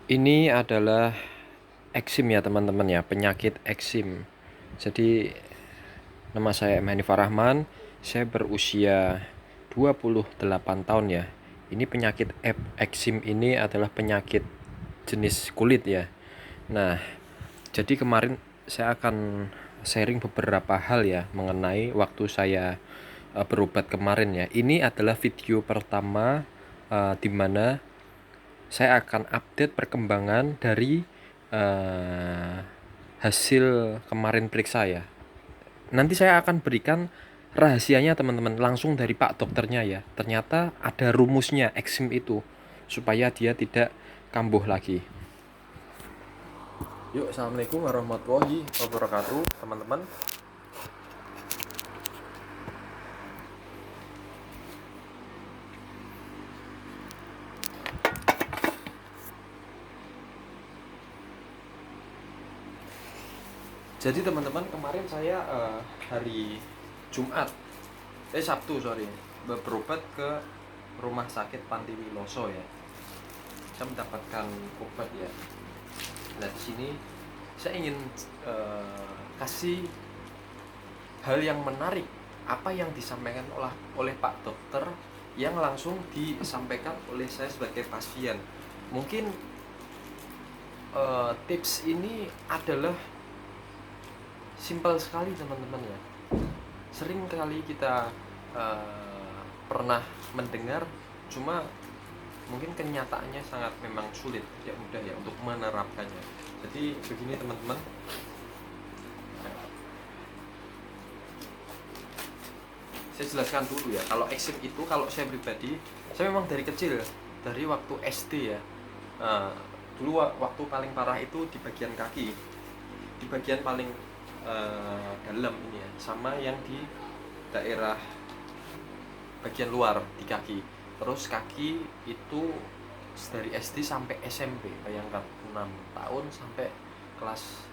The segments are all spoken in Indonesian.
Ini adalah eksim ya teman-teman ya, penyakit eksim. Jadi nama saya Hanifar Rahman, saya berusia 28 tahun ya. Ini penyakit eksim ini adalah penyakit jenis kulit ya. Nah, jadi kemarin saya akan sharing beberapa hal ya mengenai waktu saya berobat kemarin ya. Ini adalah video pertama di mana saya akan update perkembangan dari hasil kemarin periksa ya. Nanti saya akan berikan rahasianya teman-teman langsung dari Pak dokternya ya. Ternyata ada rumusnya eksim itu supaya dia tidak kambuh lagi. Yuk, assalamualaikum warahmatullahi wabarakatuh teman-teman. Jadi teman-teman kemarin saya hari Jumat, Sabtu sorry, berobat ke rumah sakit Panti Wiloso ya. Saya mendapatkan obat ya. Nah di sini saya ingin kasih hal yang menarik apa yang disampaikan oleh Pak Dokter yang langsung disampaikan oleh saya sebagai pasien. Mungkin tips ini adalah simpel sekali teman-teman ya. Sering kali kita pernah mendengar, cuma mungkin kenyataannya sangat memang sulit, tidak mudah ya untuk menerapkannya. Jadi begini teman-teman, saya jelaskan dulu ya. Kalau eksim itu, kalau saya pribadi, saya memang dari kecil, dari waktu SD ya. Dulu waktu paling parah itu di bagian kaki, di bagian paling dalam ini ya, sama yang di daerah bagian luar di kaki. Terus kaki itu dari SD sampai SMP, bayangkan 6 tahun sampai kelas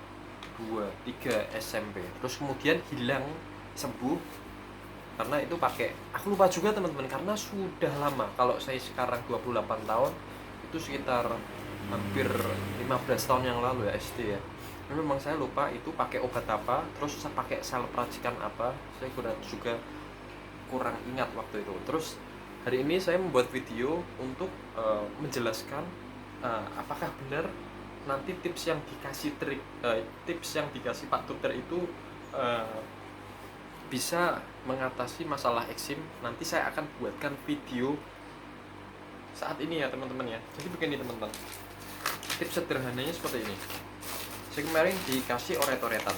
2, 3 SMP. Terus kemudian hilang, sembuh karena itu pakai, aku lupa juga teman-teman karena sudah lama. Kalau saya sekarang 28 tahun, itu sekitar hampir 15 tahun yang lalu ya, SD ya. Memang saya lupa itu pakai obat apa, terus saya pakai salep racikan apa, saya juga kurang ingat waktu itu. Terus hari ini saya membuat video untuk menjelaskan apakah benar nanti tips yang dikasih Pak Dokter itu bisa mengatasi masalah eksim. Nanti saya akan buatkan video saat ini ya teman-teman ya. Jadi begini teman-teman, tips sederhananya seperti ini. Saya kemarin dikasih oret-oretan.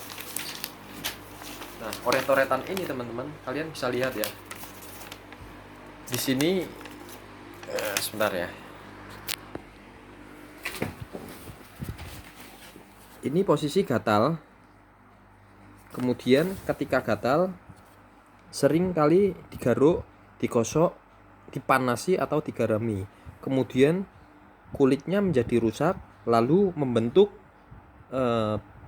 Nah, oret-oretan ini teman-teman, kalian bisa lihat ya. Di sini sebentar ya. Ini posisi gatal. Kemudian ketika gatal sering kali digaruk, digosok, dipanasi atau digarami. Kemudian kulitnya menjadi rusak, lalu membentuk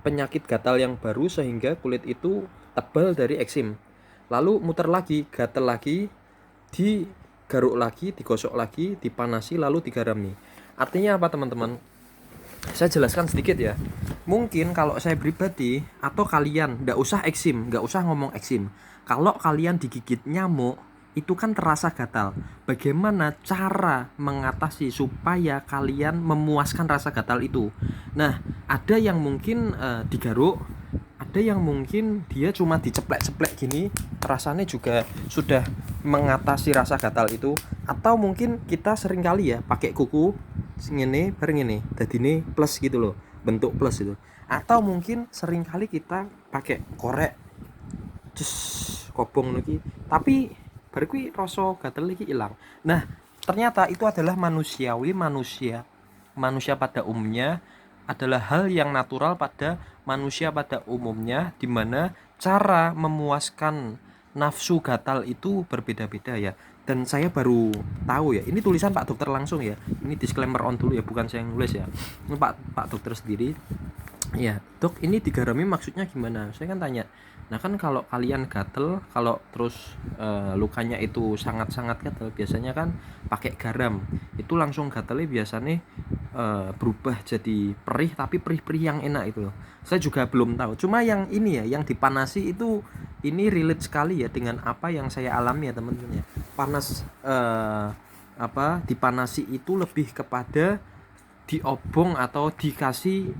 penyakit gatal yang baru sehingga kulit itu tebal dari eksim. Lalu muter lagi, gatal lagi, digaruk lagi, digosok lagi, dipanasi, lalu digarami. Artinya apa teman-teman? Saya jelaskan sedikit ya. Mungkin kalau saya pribadi atau kalian, nggak usah eksim, nggak usah ngomong eksim. Kalau kalian digigit nyamuk, itu kan terasa gatal. Bagaimana cara mengatasi supaya kalian memuaskan rasa gatal itu? Nah, ada yang mungkin digaruk, ada yang mungkin dia cuma diceplek-ceplek gini, rasanya juga sudah mengatasi rasa gatal itu. Atau mungkin kita sering kali ya pakai kuku ngene bareng ini, dadine plus gitu loh, bentuk plus itu. Atau mungkin sering kali kita pakai korek, kobong lagi, tapi baru kui rasa gatel lagi hilang. Nah, ternyata itu adalah manusia pada umumnya, adalah hal yang natural pada manusia pada umumnya, di mana cara memuaskan nafsu gatal itu berbeda-beda ya. Dan saya baru tahu ya, ini tulisan Pak Dokter langsung ya, ini disclaimer on dulu ya, bukan saya yang nulis ya, ini Pak Dokter sendiri ya. Dok, ini digarami maksudnya gimana? Saya kan tanya, nah kan kalau kalian gatel, kalau terus lukanya itu sangat-sangat gatel, biasanya kan pakai garam, itu langsung gatelnya biasanya berubah jadi perih, tapi perih-perih yang enak itu loh. Saya juga belum tahu. Cuma yang ini ya, yang dipanasi itu ini relate sekali ya dengan apa yang saya alami ya teman-teman ya. Panas dipanasi itu lebih kepada diobong atau dikasih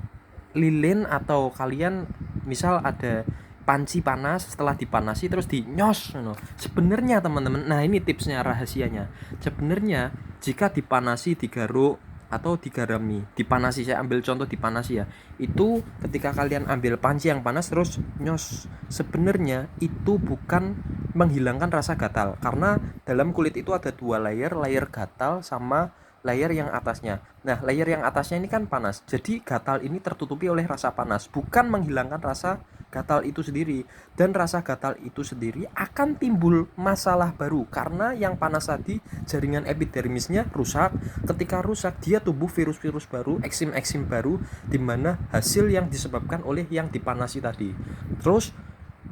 lilin, atau kalian misal ada panci panas, setelah dipanasi terus dinyos sebenarnya teman-teman. Nah ini tipsnya, rahasianya. Sebenarnya jika dipanasi, digaruk atau digarami, dipanasi, saya ambil contoh dipanasi ya, itu ketika kalian ambil panci yang panas terus nyos, sebenarnya itu bukan menghilangkan rasa gatal, karena dalam kulit itu ada dua layer gatal sama layer yang atasnya. Nah, layer yang atasnya ini kan panas. Jadi gatal ini tertutupi oleh rasa panas, bukan menghilangkan rasa gatal itu sendiri. Dan rasa gatal itu sendiri akan timbul masalah baru karena yang panas tadi jaringan epidermisnya rusak. Ketika rusak, dia tumbuh virus-virus baru, eksim-eksim baru, di mana hasil yang disebabkan oleh yang dipanasi tadi. Terus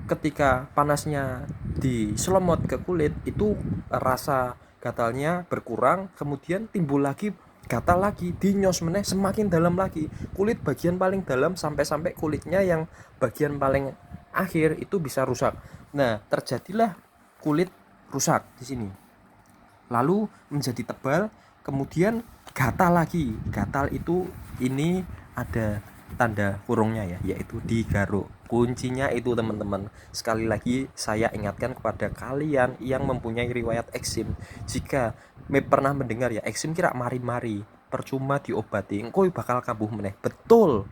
ketika panasnya diselomot ke kulit, itu rasa gatalnya berkurang, kemudian timbul lagi gatal lagi, dinyos meneh semakin dalam lagi, kulit bagian paling dalam sampai kulitnya yang bagian paling akhir itu bisa rusak. Nah, terjadilah kulit rusak di sini, lalu menjadi tebal, kemudian gatal lagi. Gatal itu ini ada tanda kurungnya ya, yaitu digaruk. Kuncinya itu teman-teman, sekali lagi saya ingatkan kepada kalian yang mempunyai riwayat eksim, jika pernah mendengar ya eksim kira mari-mari percuma diobati, engkau bakal kambuh meneh. Betul,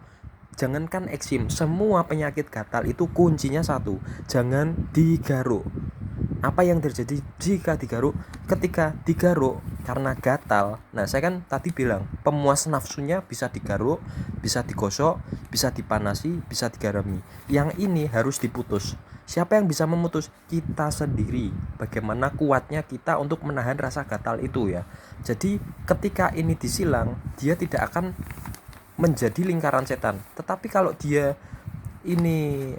jangankan eksim, semua penyakit gatal itu kuncinya satu, jangan digaruk. Apa yang terjadi jika digaruk? Ketika digaruk karena gatal, nah saya kan tadi bilang pemuas nafsunya bisa digaruk, bisa digosok, bisa dipanasi, bisa digarami. Yang ini harus diputus. Siapa yang bisa memutus? Kita sendiri. Bagaimana kuatnya kita untuk menahan rasa gatal itu ya. Jadi ketika ini disilang, dia tidak akan menjadi lingkaran setan. Tetapi kalau dia ini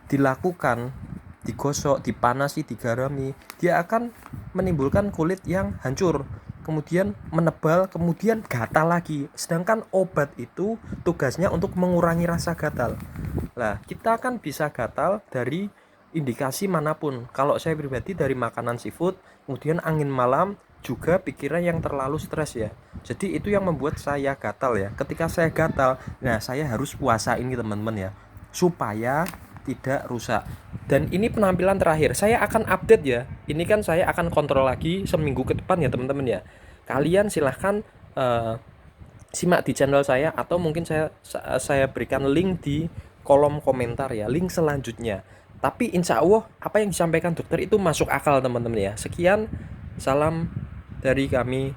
dilakukan, digosok, dipanasi, digarami, dia akan menimbulkan kulit yang hancur, kemudian menebal, kemudian gatal lagi. Sedangkan obat itu tugasnya untuk mengurangi rasa gatal. Nah, kita kan bisa gatal dari indikasi manapun. Kalau saya pribadi dari makanan seafood, kemudian angin malam, juga pikiran yang terlalu stres ya. Jadi itu yang membuat saya gatal ya. Ketika saya gatal, nah saya harus puasa ini teman-teman ya, supaya tidak rusak. Dan ini penampilan terakhir, saya akan update ya. Ini kan saya akan kontrol lagi seminggu ke depan ya teman-teman ya. Kalian silahkan simak di channel saya, atau mungkin saya berikan link di kolom komentar ya, link selanjutnya. Tapi insya Allah apa yang disampaikan dokter itu masuk akal teman-teman ya. Sekian, salam dari kami